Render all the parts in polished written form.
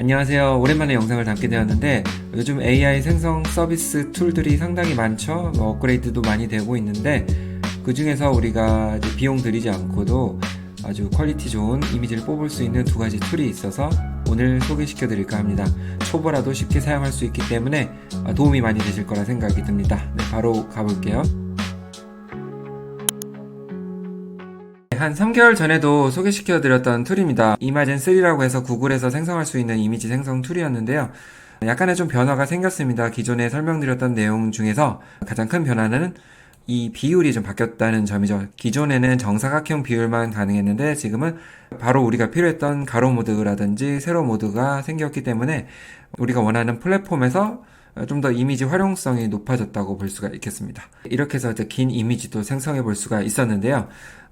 안녕하세요. 오랜만에 영상을 담게 되었는데 요즘 AI 생성 서비스 툴들이 상당히 많죠. 업그레이드도 많이 되고 있는데 그 중에서 우리가 이제 비용 들이지 않고도 아주 퀄리티 좋은 이미지를 뽑을 수 있는 두 가지 툴이 있어서 오늘 소개시켜 드릴까 합니다. 초보라도 쉽게 사용할 수 있기 때문에 도움이 많이 되실 거라 생각이 듭니다. 네, 바로 가볼게요. 한 3개월 전에도 소개시켜 드렸던 툴입니다. 이마젠3라고 해서 구글에서 생성할 수 있는 이미지 생성 툴이었는데요. 약간의 좀 변화가 생겼습니다. 기존에 설명드렸던 내용 중에서 가장 큰 변화는 이 비율이 좀 바뀌었다는 점이죠. 기존에는 정사각형 비율만 가능했는데 지금은 바로 우리가 필요했던 가로 모드라든지 세로 모드가 생겼기 때문에 우리가 원하는 플랫폼에서 좀 더 이미지 활용성이 높아졌다고 볼 수가 있겠습니다. 이렇게 해서 긴 이미지도 생성해 볼 수가 있었는데요.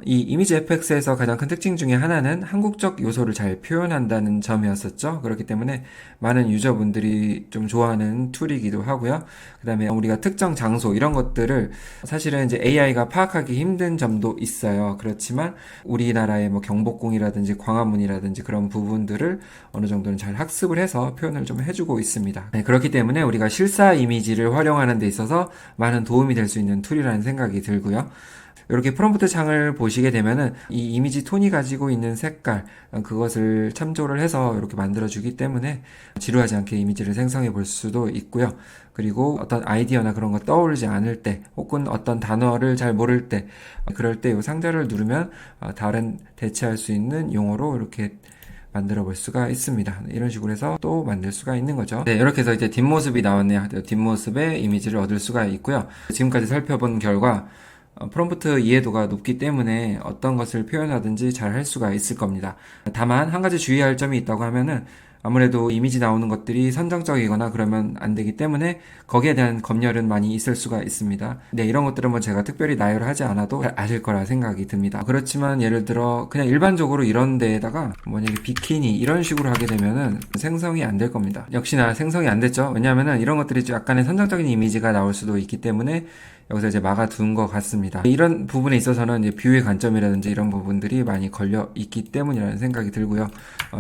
이 이미지 FX에서 가장 큰 특징 중에 하나는 한국적 요소를 잘 표현한다는 점이었었죠. 그렇기 때문에 많은 유저분들이 좀 좋아하는 툴이기도 하고요. 그 다음에 우리가 특정 장소 이런 것들을 사실은 이제 AI가 파악하기 힘든 점도 있어요. 그렇지만 우리나라의 뭐 경복궁이라든지 광화문이라든지 그런 부분들을 어느 정도는 잘 학습을 해서 표현을 좀 해주고 있습니다. 네, 그렇기 때문에 우리가 실사 이미지를 활용하는 데 있어서 많은 도움이 될 수 있는 툴이라는 생각이 들고요. 이렇게 프롬프트 창을 보시게 되면은 이 이미지 톤이 가지고 있는 색깔 그것을 참조를 해서 이렇게 만들어주기 때문에 지루하지 않게 이미지를 생성해 볼 수도 있고요. 그리고 어떤 아이디어나 그런 거 떠오르지 않을 때 혹은 어떤 단어를 잘 모를 때 그럴 때 이 상자를 누르면 다른 대체할 수 있는 용어로 이렇게 만들어 볼 수가 있습니다. 이런 식으로 해서 또 만들 수가 있는 거죠. 네, 이렇게 해서 이제 뒷모습이 나왔네요. 뒷모습의 이미지를 얻을 수가 있고요. 지금까지 살펴본 결과 프롬프트 이해도가 높기 때문에 어떤 것을 표현하든지 잘 할 수가 있을 겁니다. 다만 한 가지 주의할 점이 있다고 하면은 아무래도 이미지 나오는 것들이 선정적이거나 그러면 안 되기 때문에 거기에 대한 검열은 많이 있을 수가 있습니다. 네, 이런 것들은 뭐 제가 특별히 나열하지 않아도 잘 아실 거라 생각이 듭니다. 그렇지만 예를 들어 그냥 일반적으로 이런 데에다가 만약에 비키니 이런 식으로 하게 되면은 생성이 안 될 겁니다. 역시나 생성이 안 됐죠. 왜냐하면은 이런 것들이 약간의 선정적인 이미지가 나올 수도 있기 때문에 여기서 이제 막아둔 것 같습니다. 이런 부분에 있어서는 이제 뷰의 관점이라든지 이런 부분들이 많이 걸려 있기 때문이라는 생각이 들고요.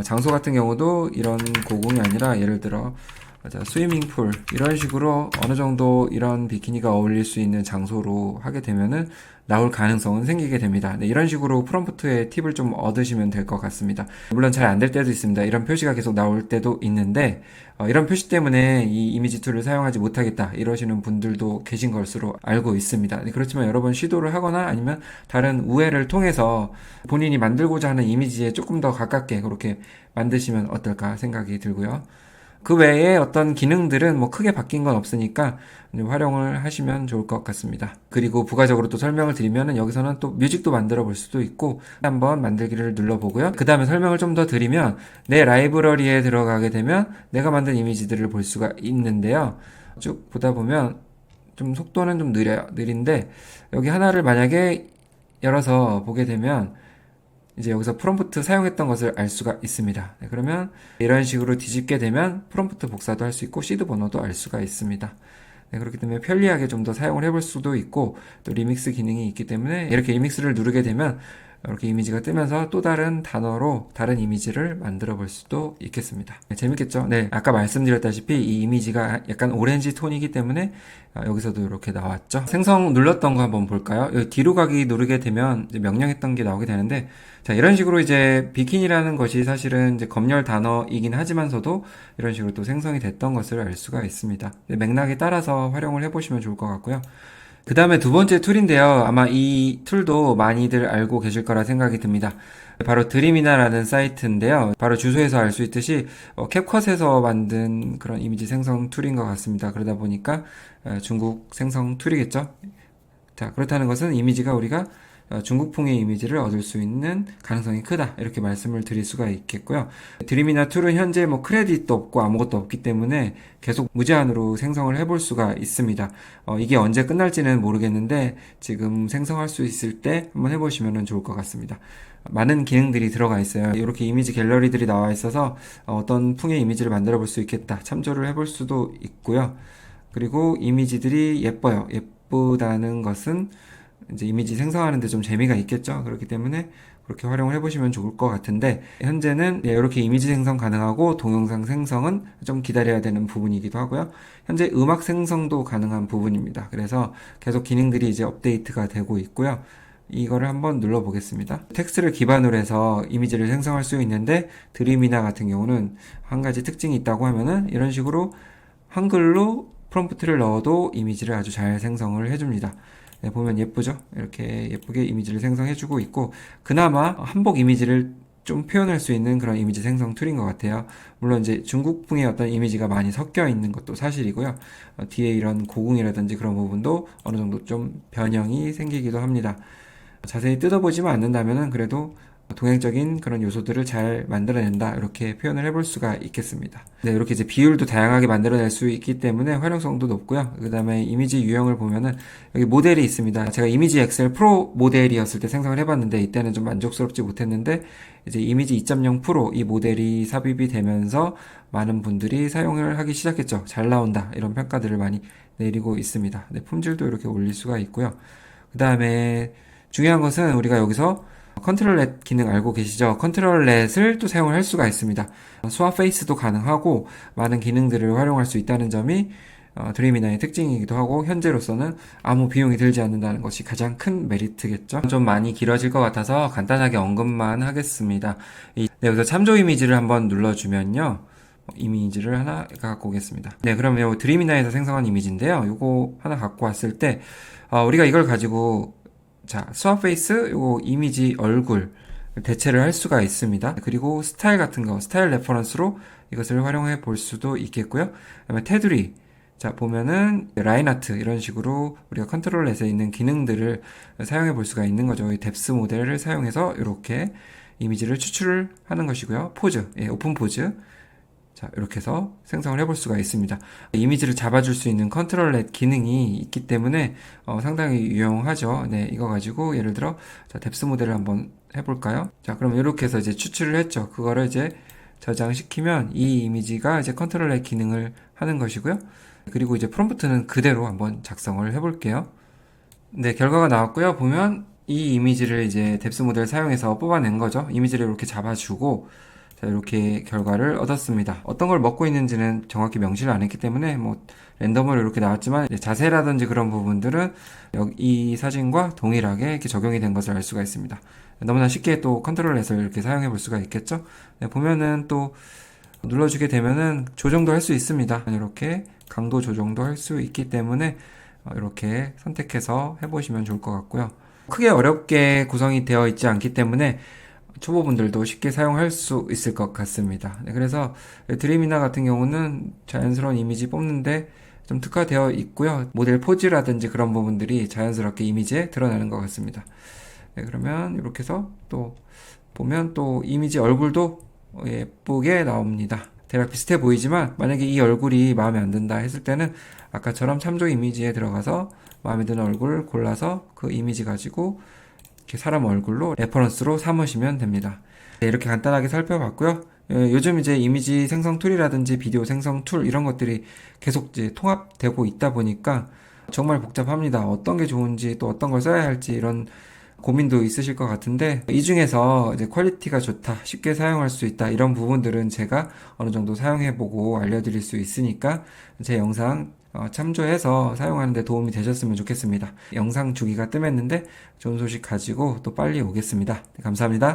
장소 같은 경우도 이런 고궁이 아니라 예를 들어 스위밍풀 이런 식으로 어느 정도 이런 비키니가 어울릴 수 있는 장소로 하게 되면은 나올 가능성은 생기게 됩니다. 네, 이런 식으로 프롬프트의 팁을 좀 얻으시면 될 것 같습니다. 물론 잘 안 될 때도 있습니다. 이런 표시가 계속 나올 때도 있는데 이런 표시 때문에 이 이미지 툴을 사용하지 못하겠다 이러시는 분들도 계신 것으로 알고 있습니다. 네, 그렇지만 여러 번 시도를 하거나 아니면 다른 우회를 통해서 본인이 만들고자 하는 이미지에 조금 더 가깝게 그렇게 만드시면 어떨까 생각이 들고요. 그 외에 어떤 기능들은 뭐 크게 바뀐 건 없으니까 활용을 하시면 좋을 것 같습니다. 그리고 부가적으로 또 설명을 드리면은 여기서는 또 뮤직도 만들어 볼 수도 있고 한번 만들기를 눌러보고요. 그 다음에 설명을 좀 더 드리면 내 라이브러리에 들어가게 되면 내가 만든 이미지들을 볼 수가 있는데요. 쭉 보다 보면 좀 속도는 좀 느린데 여기 하나를 만약에 열어서 보게 되면 이제 여기서 프롬프트 사용했던 것을 알 수가 있습니다. 네, 그러면 이런 식으로 뒤집게 되면 프롬프트 복사도 할 수 있고 시드 번호도 알 수가 있습니다. 네, 그렇기 때문에 편리하게 좀 더 사용을 해볼 수도 있고 또 리믹스 기능이 있기 때문에 이렇게 리믹스를 누르게 되면 이렇게 이미지가 뜨면서 또 다른 단어로 다른 이미지를 만들어 볼 수도 있겠습니다. 네, 재밌겠죠? 네, 아까 말씀드렸다시피 이 이미지가 약간 오렌지 톤이기 때문에 여기서도 이렇게 나왔죠. 생성 눌렀던 거 한번 볼까요? 여기 뒤로 가기 누르게 되면 이제 명령했던 게 나오게 되는데 자, 이런 식으로 이제 비키니라는 것이 사실은 이제 검열 단어이긴 하지만서도 이런 식으로 또 생성이 됐던 것을 알 수가 있습니다. 맥락에 따라서 활용을 해보시면 좋을 것 같고요. 그 다음에 두 번째 툴인데요. 아마 이 툴도 많이들 알고 계실 거라 생각이 듭니다. 바로 드림이나라는 사이트인데요. 바로 주소에서 알 수 있듯이 캡컷에서 만든 그런 이미지 생성 툴인 것 같습니다. 그러다 보니까 중국 생성 툴이겠죠. 자, 그렇다는 것은 이미지가 우리가 중국풍의 이미지를 얻을 수 있는 가능성이 크다 이렇게 말씀을 드릴 수가 있겠고요. 드림이나 툴은 현재 뭐 크레딧도 없고 아무것도 없기 때문에 계속 무제한으로 생성을 해볼 수가 있습니다. 이게 언제 끝날지는 모르겠는데 지금 생성할 수 있을 때 한번 해보시면 좋을 것 같습니다. 많은 기능들이 들어가 있어요. 이렇게 이미지 갤러리들이 나와 있어서 어떤 풍의 이미지를 만들어 볼 수 있겠다 참조를 해볼 수도 있고요. 그리고 이미지들이 예뻐요. 예쁘다는 것은 이제 이미지 생성하는데 좀 재미가 있겠죠. 그렇기 때문에 그렇게 활용을 해보시면 좋을 것 같은데, 현재는 이렇게 이미지 생성 가능하고 동영상 생성은 좀 기다려야 되는 부분이기도 하고요. 현재 음악 생성도 가능한 부분입니다. 그래서 계속 기능들이 이제 업데이트가 되고 있고요. 이거를 한번 눌러보겠습니다. 텍스트를 기반으로 해서 이미지를 생성할 수 있는데, 드림이나 같은 경우는 한 가지 특징이 있다고 하면은 이런 식으로 한글로 프롬프트를 넣어도 이미지를 아주 잘 생성을 해줍니다. 네, 보면 예쁘죠? 이렇게 예쁘게 이미지를 생성해주고 있고, 그나마 한복 이미지를 좀 표현할 수 있는 그런 이미지 생성 툴인 것 같아요. 물론 이제 중국풍의 어떤 이미지가 많이 섞여 있는 것도 사실이고요. 뒤에 이런 고궁이라든지 그런 부분도 어느 정도 좀 변형이 생기기도 합니다. 자세히 뜯어보지만 않는다면은 그래도 동양적인 그런 요소들을 잘 만들어낸다, 이렇게 표현을 해볼 수가 있겠습니다. 네, 이렇게 이제 비율도 다양하게 만들어낼 수 있기 때문에 활용성도 높고요. 그 다음에 이미지 유형을 보면은 여기 모델이 있습니다. 제가 이미지 엑셀 프로 모델이었을 때 생성을 해봤는데 이때는 좀 만족스럽지 못했는데, 이제 이미지 2.0 프로 이 모델이 삽입이 되면서 많은 분들이 사용을 하기 시작했죠. 잘 나온다, 이런 평가들을 많이 내리고 있습니다. 네, 품질도 이렇게 올릴 수가 있고요. 그 다음에 중요한 것은 우리가 여기서 컨트롤 렛 기능 알고 계시죠? 컨트롤 렛을 또 사용을 할 수가 있습니다. 스왑 페이스도 가능하고 많은 기능들을 활용할 수 있다는 점이 드림이나의 특징이기도 하고, 현재로서는 아무 비용이 들지 않는다는 것이 가장 큰 메리트겠죠. 좀 많이 길어질 것 같아서 간단하게 언급만 하겠습니다. 네, 여기서 참조 이미지를 한번 눌러주면요, 이미지를 하나 갖고 오겠습니다. 네, 그러면 드림이나에서 생성한 이미지인데요, 이거 하나 갖고 왔을 때 우리가 이걸 가지고 자, 스왑 페이스, 요거 이미지 얼굴 대체를 할 수가 있습니다. 그리고 스타일 같은 거, 스타일 레퍼런스로 이것을 활용해 볼 수도 있겠고요. 그다음에 테두리, 자, 보면은 라인 아트, 이런 식으로 우리가 컨트롤렛에 있는 기능들을 사용해 볼 수가 있는 거죠. 이 뎁스 모델을 사용해서 이렇게 이미지를 추출을 하는 것이고요. 포즈, 오픈 포즈. 자, 이렇게 해서 생성을 해볼 수가 있습니다. 이미지를 잡아줄 수 있는 컨트롤 렛 기능이 있기 때문에 상당히 유용하죠. 네, 이거 가지고 예를 들어 자, 뎁스 모델을 한번 해볼까요? 자, 그럼 이렇게 해서 이제 추출을 했죠. 그거를 이제 저장시키면 이 이미지가 이제 컨트롤 렛 기능을 하는 것이고요. 그리고 이제 프롬프트는 그대로 한번 작성을 해볼게요. 네, 결과가 나왔고요. 보면 이 이미지를 이제 뎁스 모델 사용해서 뽑아낸 거죠. 이미지를 이렇게 잡아주고, 자, 이렇게 결과를 얻었습니다. 어떤 걸 먹고 있는지는 정확히 명시를 안 했기 때문에 뭐 랜덤으로 이렇게 나왔지만, 자세라든지 그런 부분들은 이 사진과 동일하게 이렇게 적용이 된 것을 알 수가 있습니다. 너무나 쉽게 또 컨트롤해서 이렇게 사용해 볼 수가 있겠죠. 네, 보면은 또 눌러주게 되면은 조정도 할 수 있습니다. 이렇게 강도 조정도 할 수 있기 때문에 이렇게 선택해서 해보시면 좋을 것 같고요. 크게 어렵게 구성이 되어 있지 않기 때문에 초보분들도 쉽게 사용할 수 있을 것 같습니다. 네, 그래서 드림이나 같은 경우는 자연스러운 이미지 뽑는데 좀 특화되어 있고요. 모델 포즈라든지 그런 부분들이 자연스럽게 이미지에 드러나는 것 같습니다. 네, 그러면 이렇게 해서 또 보면 또 이미지 얼굴도 예쁘게 나옵니다. 대략 비슷해 보이지만 만약에 이 얼굴이 마음에 안 든다 했을 때는 아까처럼 참조 이미지에 들어가서 마음에 드는 얼굴을 골라서 그 이미지 가지고 이렇게 사람 얼굴로 레퍼런스로 삼으시면 됩니다. 네, 이렇게 간단하게 살펴봤고요. 요즘 이제 이미지 생성 툴이라든지 비디오 생성 툴 이런 것들이 계속 이제 통합되고 있다 보니까 정말 복잡합니다. 어떤 게 좋은지 또 어떤 걸 써야 할지 이런 고민도 있으실 것 같은데, 이 중에서 이제 퀄리티가 좋다, 쉽게 사용할 수 있다, 이런 부분들은 제가 어느 정도 사용해보고 알려드릴 수 있으니까 제 영상 참조해서 사용하는 데 도움이 되셨으면 좋겠습니다. 영상 주기가 뜸했는데 좋은 소식 가지고 또 빨리 오겠습니다. 네, 감사합니다.